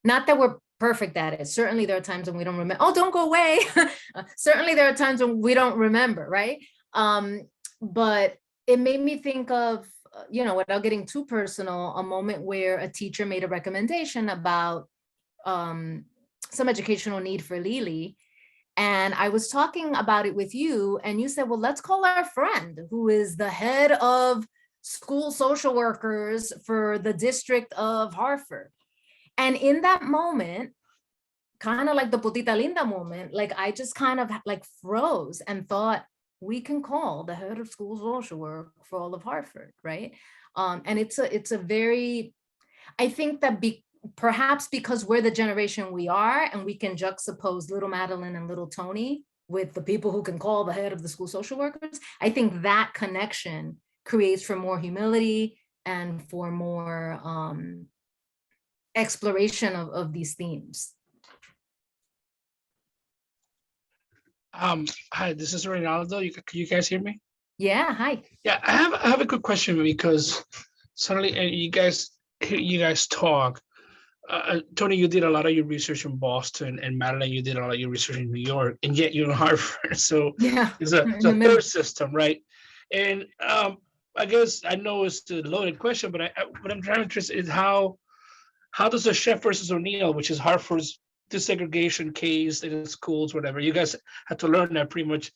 not that we're perfect at it, certainly there are times when we don't remember, oh, don't go away. Certainly there are times when we don't remember, right? But it made me think of, without getting too personal, a moment where a teacher made a recommendation about some educational need for Lily. And I was talking about it with you, and you said, well, let's call our friend who is the head of school social workers for the district of Hartford. And in that moment, kind of like the Putita Linda moment, like I just kind of like froze and thought, we can call the head of school social work for all of Hartford, right? And it's a very, I think that perhaps because we're the generation we are, and we can juxtapose little Madeline and little Tony with the people who can call the head of the school social workers, I think that connection creates for more humility and for more exploration of these themes. Hi, this is Reynaldo. You guys hear me? Yeah, hi. Yeah, I have a good question, because suddenly you guys talk. Tony, you did a lot of your research in Boston, and Madeline, you did a lot of your research in New York, and yet you're in Harvard. So yeah, it's a third system, right? And I guess I know it's a loaded question, but what I'm trying to interest is how does the Chef versus O'Neill, which is Hartford's desegregation case in schools, whatever, you guys had to learn that pretty much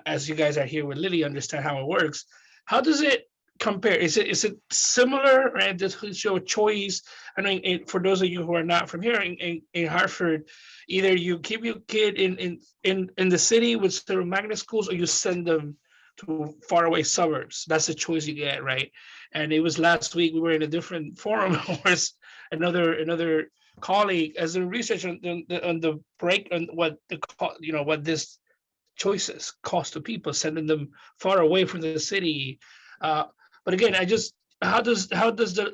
as you guys are here with Lily, understand how it works. How does it compare? Is it similar, right? Does it show choice? I mean, for those of you who are not from here in Hartford, either you keep your kid in the city with certain magnet schools, or you send them to faraway suburbs. That's the choice you get, right? And it was last week we were in a different forum where another colleague as a researcher on the break on what what this choices cost to people, sending them far away from the city. But again, how does the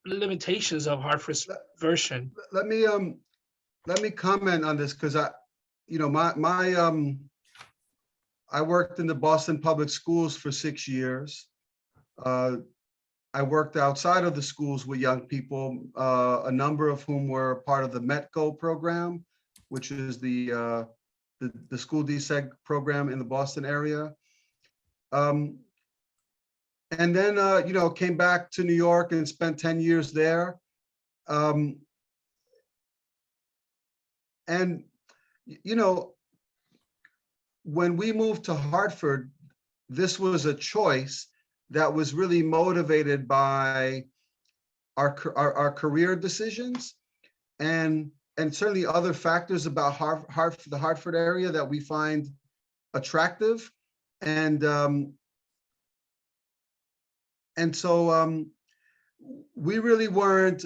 limitations of Hartford's version? Let me comment on this, because I worked in the Boston Public Schools for 6 years. I worked outside of the schools with young people, a number of whom were part of the METCO program, which is the school deseg program in the Boston area. And then, came back to New York and spent 10 years there. When we moved to Hartford, this was a choice that was really motivated by our career decisions and certainly other factors about the Hartford area that we find attractive. And so we really weren't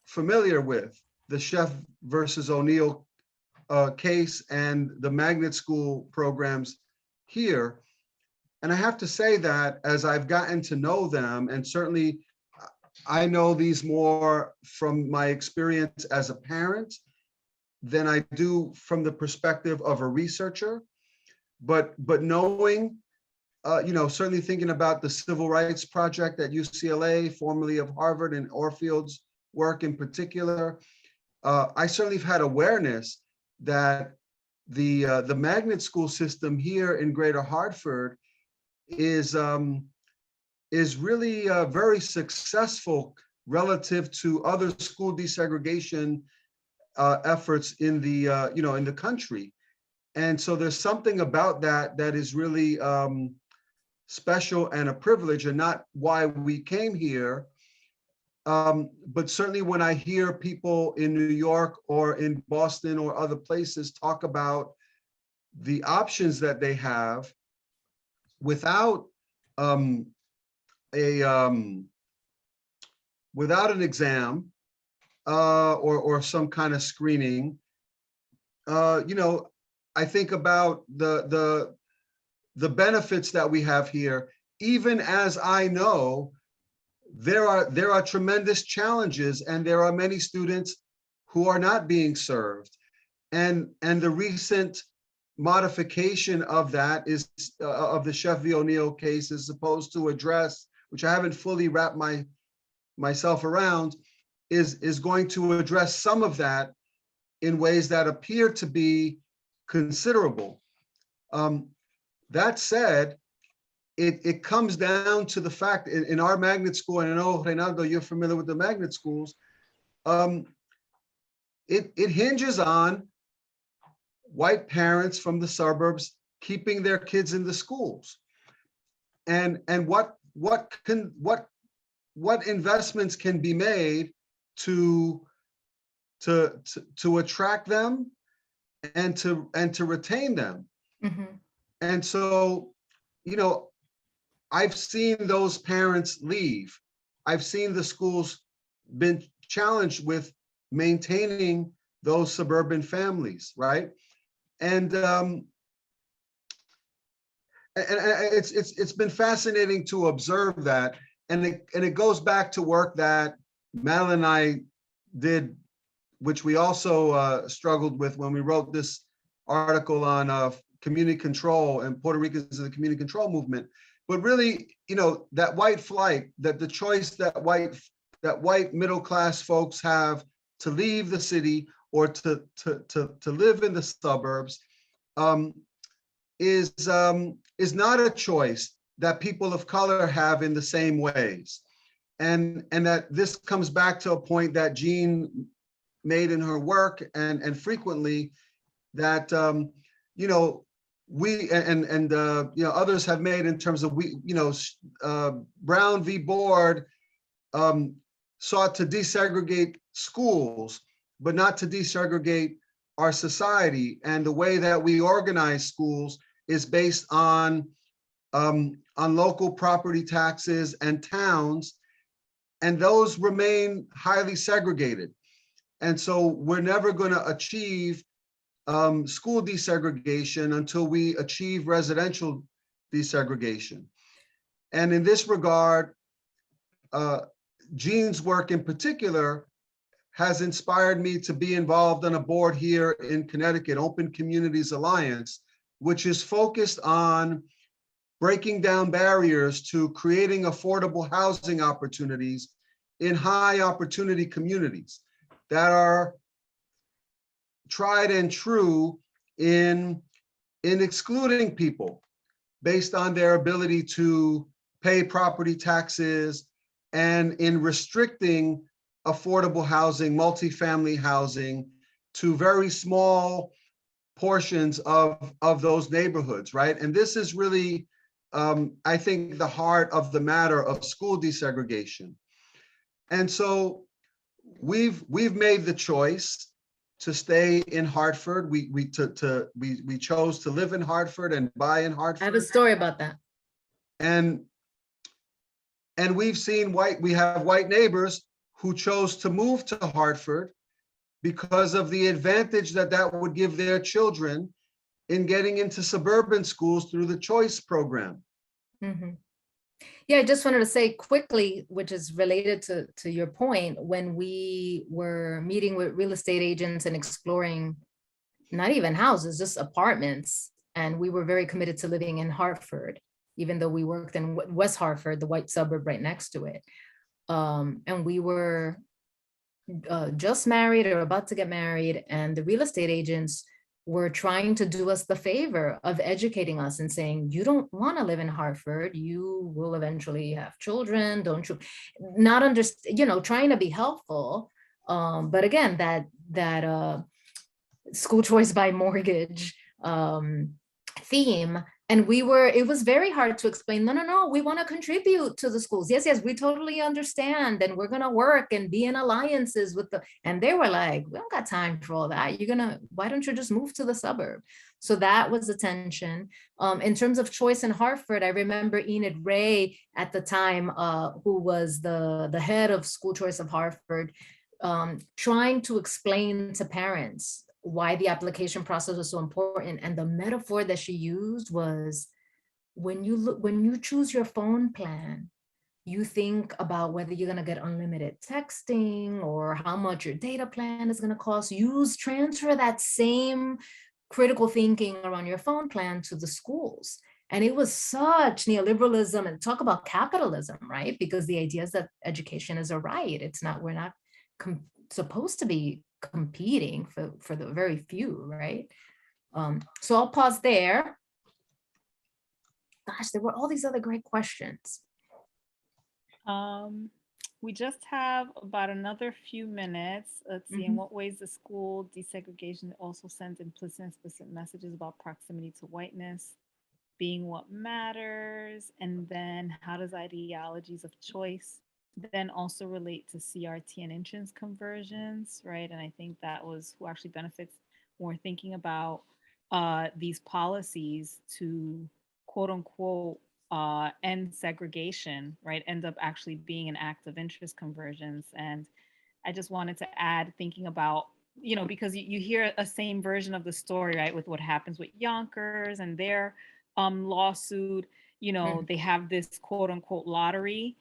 familiar with the Chef versus O'Neill case and the magnet school programs here. And I have to say that as I've gotten to know them, and certainly I know these more from my experience as a parent than I do from the perspective of a researcher, but knowing, certainly thinking about the Civil Rights Project at UCLA, formerly of Harvard, and Orfield's work in particular, I certainly have had awareness that the magnet school system here in Greater Hartford is really very successful relative to other school desegregation efforts in the country. And so there's something about that is really special and a privilege, and not why we came here. But certainly when I hear people in New York or in Boston or other places talk about the options that they have without without an exam or some kind of screening, I think about the benefits that we have here, even as I know there are tremendous challenges, and there are many students who are not being served. And the recent modification of that is of the Chef v. O'Neill case is supposed to address, which I haven't fully wrapped myself around, is going to address some of that in ways that appear to be considerable. That said, it comes down to the fact in our magnet school, and I know, Reynaldo, you're familiar with the magnet schools, it hinges on white parents from the suburbs keeping their kids in the schools. And what investments can be made to attract them and to retain them. Mm-hmm. And so, I've seen those parents leave. I've seen the schools been challenged with maintaining those suburban families, right? And it's been fascinating to observe that, and it goes back to work that Madeline and I did, which we also struggled with when we wrote this article on community control and Puerto Ricans in the community control movement. But really, that white flight, that the choice that white middle class folks have to leave the city or to live in the suburbs, is not a choice that people of color have in the same ways. And that this comes back to a point that Jean made in her work and frequently, that we and you know, others have made in terms of Brown v. Board sought to desegregate schools, but not to desegregate our society. And the way that we organize schools is based on local property taxes and towns, and those remain highly segregated. And so we're never going to achieve school desegregation until we achieve residential desegregation. And in this regard, Jean's work in particular has inspired me to be involved on a board here in Connecticut, Open Communities Alliance, which is focused on breaking down barriers to creating affordable housing opportunities in high opportunity communities that are tried and true in excluding people based on their ability to pay property taxes, and in restricting affordable housing, multifamily housing to very small portions of those neighborhoods, right? And this is really, I think, the heart of the matter of school desegregation. And so we've made the choice to stay in Hartford. We chose to live in Hartford and buy in Hartford. I have a story about that. And we've seen we have white neighbors who chose to move to Hartford because of the advantage that would give their children in getting into suburban schools through the choice program. Mm-hmm. Yeah, I just wanted to say quickly, which is related to your point, when we were meeting with real estate agents and exploring not even houses, just apartments, and we were very committed to living in Hartford, even though we worked in West Hartford, the white suburb right next to it. And we were just married or about to get married, and the real estate agents were trying to do us the favor of educating us and saying, you don't want to live in Hartford, you will eventually have children, don't you? Not understand, trying to be helpful. But again, that school choice by mortgage theme. And it was very hard to explain, no, we want to contribute to the schools. Yes, we totally understand. And we're going to work and be in alliances with and they were like, we don't got time for all that. Why don't you just move to the suburb? So that was the tension. In terms of choice in Hartford, I remember Enid Ray at the time, who was the head of school choice of Hartford, trying to explain to parents why the application process was so important. And the metaphor that she used was, when you choose your phone plan, you think about whether you're going to get unlimited texting or how much your data plan is going to cost. Transfer that same critical thinking around your phone plan to the schools. And it was such neoliberalism, and talk about capitalism, right? Because the idea is that education is a right. We're not supposed to be competing for the very few, right? So I'll pause there. Gosh, there were all these other great questions. We just have about another few minutes. Let's see, in what ways the school desegregation also sends implicit and explicit messages about proximity to whiteness being what matters, and then how does ideologies of choice then also relate to CRT and entrance conversions, right? And I think that was who actually benefits when we're thinking about these policies to quote unquote end segregation, right? End up actually being an act of interest conversions. And I just wanted to add, thinking about, because you hear a same version of the story, right? With what happens with Yonkers and their lawsuit, they have this quote unquote lottery.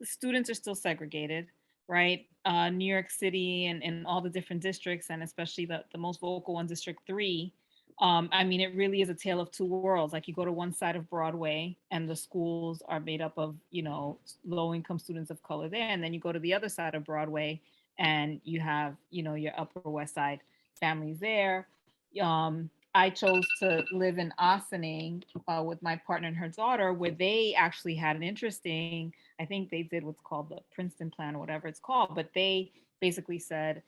Students are still segregated, right? New York City and all the different districts, and especially the most vocal one, District 3. It really is a tale of two worlds. Like, you go to one side of Broadway and the schools are made up of, low income students of color there. And then you go to the other side of Broadway and you have, your Upper West Side families there. I chose to live in Ossining with my partner and her daughter, where they actually had an interesting, I think they did what's called the Princeton plan or whatever it's called, but they basically said,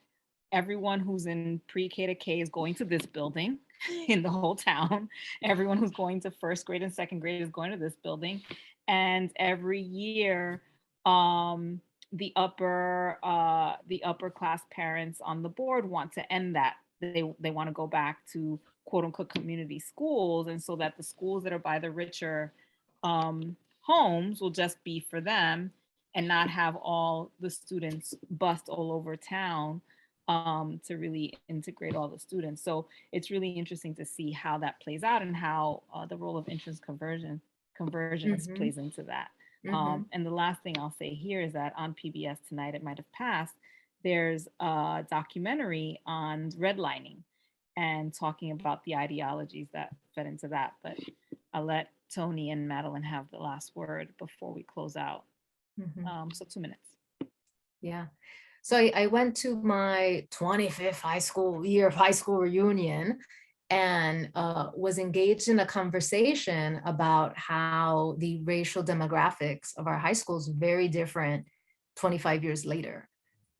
everyone who's in pre-K to K is going to this building. in the whole town. Everyone who's going to first grade and second grade is going to this building. And every year, the upper class parents on the board want to end that. They want to go back to quote unquote community schools, and so that the schools that are by the richer homes will just be for them and not have all the students bust all over town to really integrate all the students. So it's really interesting to see how that plays out and how the role of entrance conversions plays into that. And the last thing I'll say here is that on PBS tonight, it might have passed, there's a documentary on redlining and talking about the ideologies that fed into that. But I'll let Tony and Madeline have the last word before we close out. So 2 minutes. Yeah. So I went to my 25th year of high school reunion and was engaged in a conversation about how the racial demographics of our high schools very different 25 years later.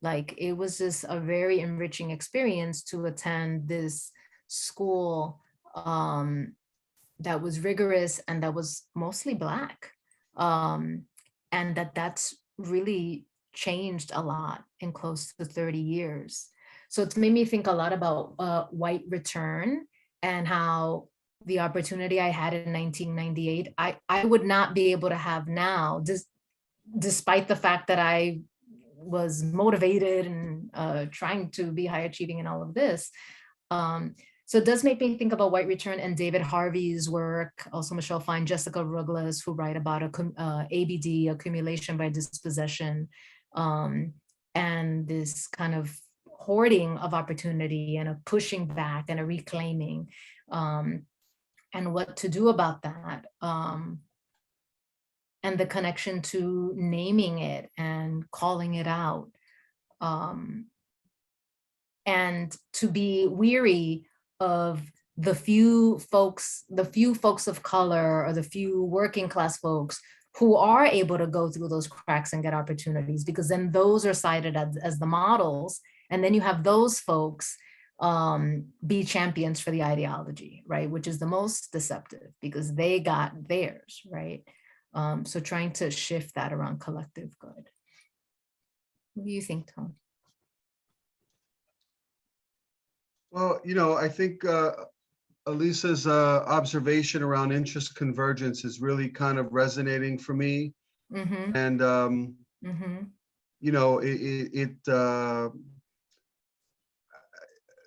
Like, it was just a very enriching experience to attend this school that was rigorous and that was mostly Black. And that's really changed a lot in close to 30 years. So it's made me think a lot about white return and how the opportunity I had in 1998, I would not be able to have now, despite the fact that I was motivated and trying to be high achieving and all of this. So it does make me think about white return and David Harvey's work, also Michelle Fine, Jessica Ruggles, who write about ABD, accumulation by dispossession, and this kind of hoarding of opportunity and a pushing back and a reclaiming, and what to do about that. And the connection to naming it and calling it out. And to be weary of the few folks of color or the few working class folks who are able to go through those cracks and get opportunities, because then those are cited as the models. And then you have those folks be champions for the ideology, right? Which is the most deceptive because they got theirs, right? So trying to shift that around collective good. What do you think, Tom? Well, I think Elisa's observation around interest convergence is really kind of resonating for me. And,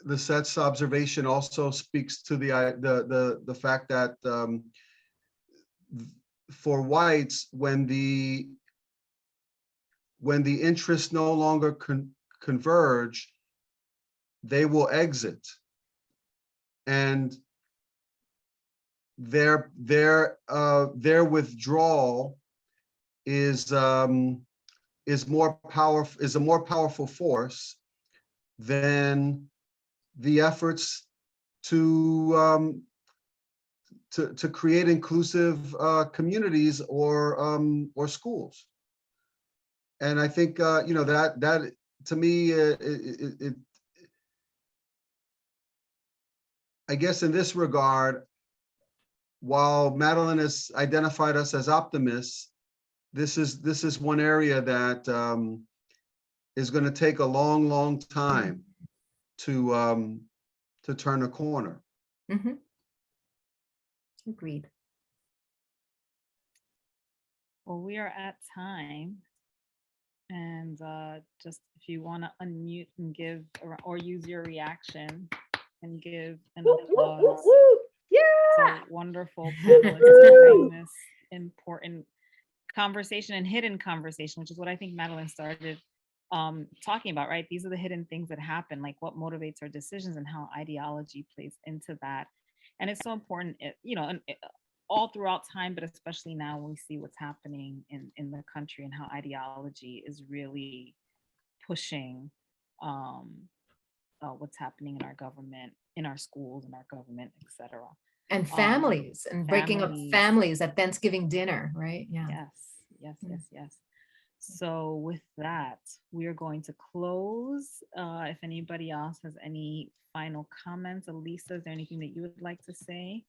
Lisette's observation also speaks to the fact that for whites, when the interests no longer converge, they will exit, and their withdrawal is a more powerful force than the efforts to create inclusive communities or schools. And I think that to me I guess in this regard, while Madeline has identified us as optimists, this is one area that is going to take a long time to turn a corner. Agreed. Well, we are at time. And just if you want to unmute and give or use your reaction and give an applause. Yeah. So wonderful panelists to bring this important conversation and hidden conversation, which is what I think Madeline started talking about, right? These are the hidden things that happen, like what motivates our decisions and how ideology plays into that. And it's so important, all throughout time, but especially now when we see what's happening in the country and how ideology is really pushing what's happening in our government, in our schools, in our government, etc. And families and breaking up families at Thanksgiving dinner, right? Yeah. Yes. So with that, we are going to close. If anybody else has any final comments, Elisa, is there anything that you would like to say?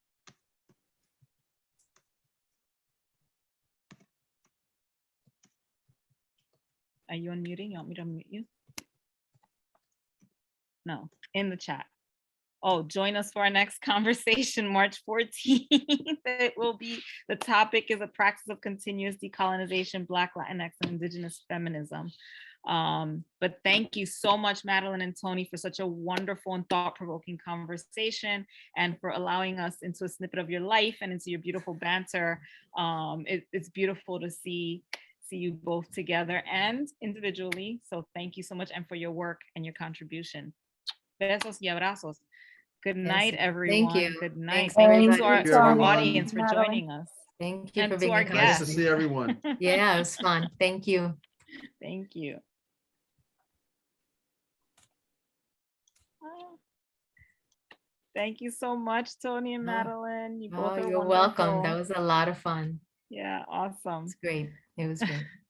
Are you unmuting? You want me to unmute you? No, in the chat. Oh, join us for our next conversation, March 14th. It will be, the topic is a practice of continuous decolonization, Black, Latinx, and Indigenous feminism. But thank you so much, Madeline and Tony, for such a wonderful and thought-provoking conversation, and for allowing us into a snippet of your life and into your beautiful banter. It's beautiful to see you both together and individually. So thank you so much, and for your work and your contribution. Besos y abrazos. Good night, everyone. Thank you. Good night. Thanks, Thank you everybody. to our everyone. audience for joining us. Thank you And for to being our a Nice to guests. see everyone. Yeah, it was fun. Thank you. Thank you. Thank you so much, Tony and Madeline. You both Oh, are you're welcome. wonderful. That was a lot of fun. Yeah, awesome. It's great. It was great.